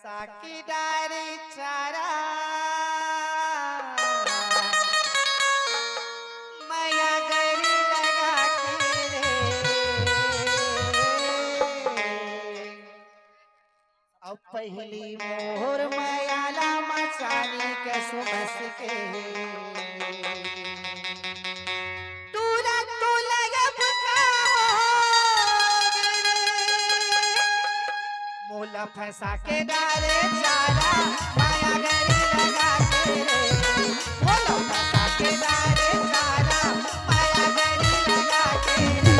साकी डारी चारा माया गरी लगा के रे अब पहली मोर मायाला मचानी के सुबस के मोला फंसा के डारे चारा माया गरी लगा के रे मोला फंसा के डारे चारा माया गरी लगा के रे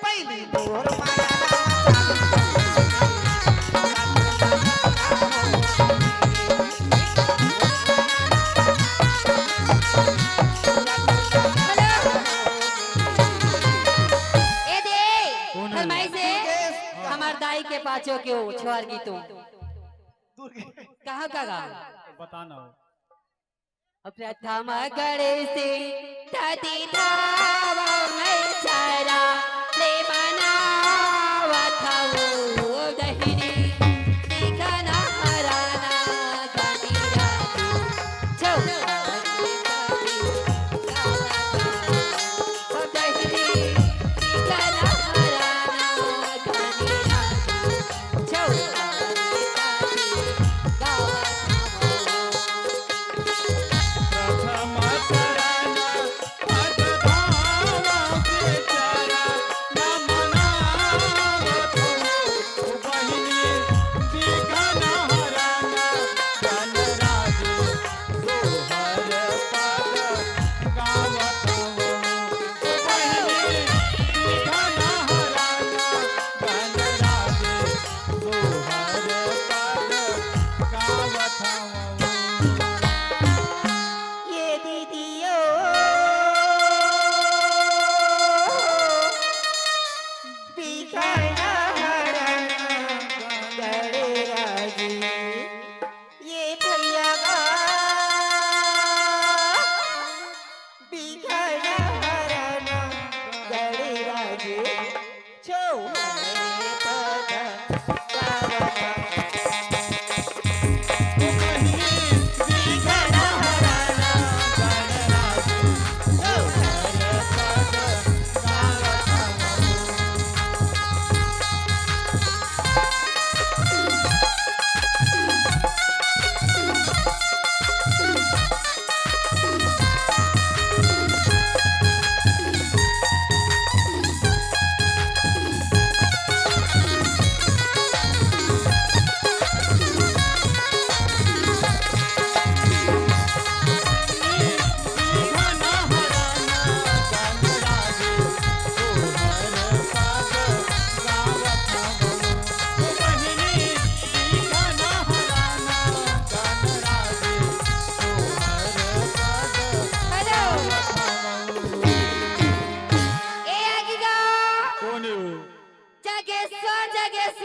पहली मोर माया के पाछो क्यों छोड़ की तू कहाँ का बताना प्रथम गणे से धती धावा मैं चारा ले मनावा था वो दहिनी दिखना हराना गनीरा छो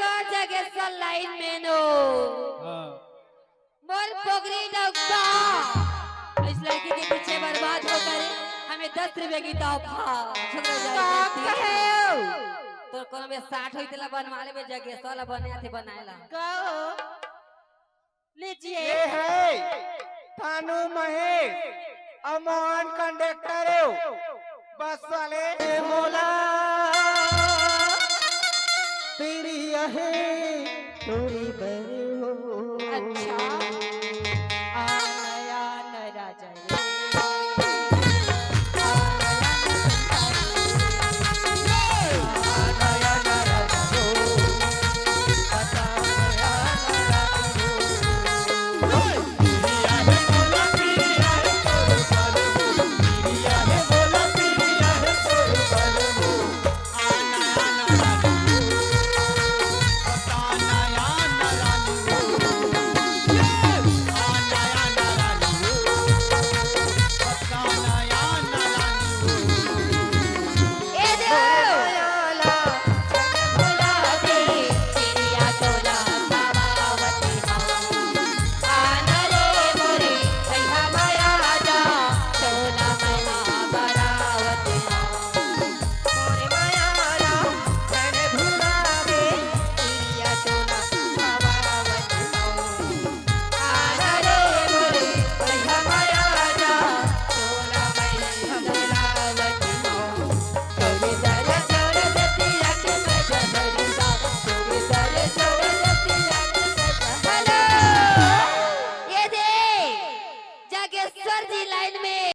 लाइन में नो मोर पोगरी डॉक्टर इस लड़की के पीछे बर्बाद होकर हमें 10 रुपए की तोहफा तो कोनो में 60 होइतला बनवाले में जगह सोला बनिया थे बनाएला कहो लीजिए ये है थानू महेश अमोहन कंडक्टर है बस वाले मोला तेरी है थोड़ी बड़ी हो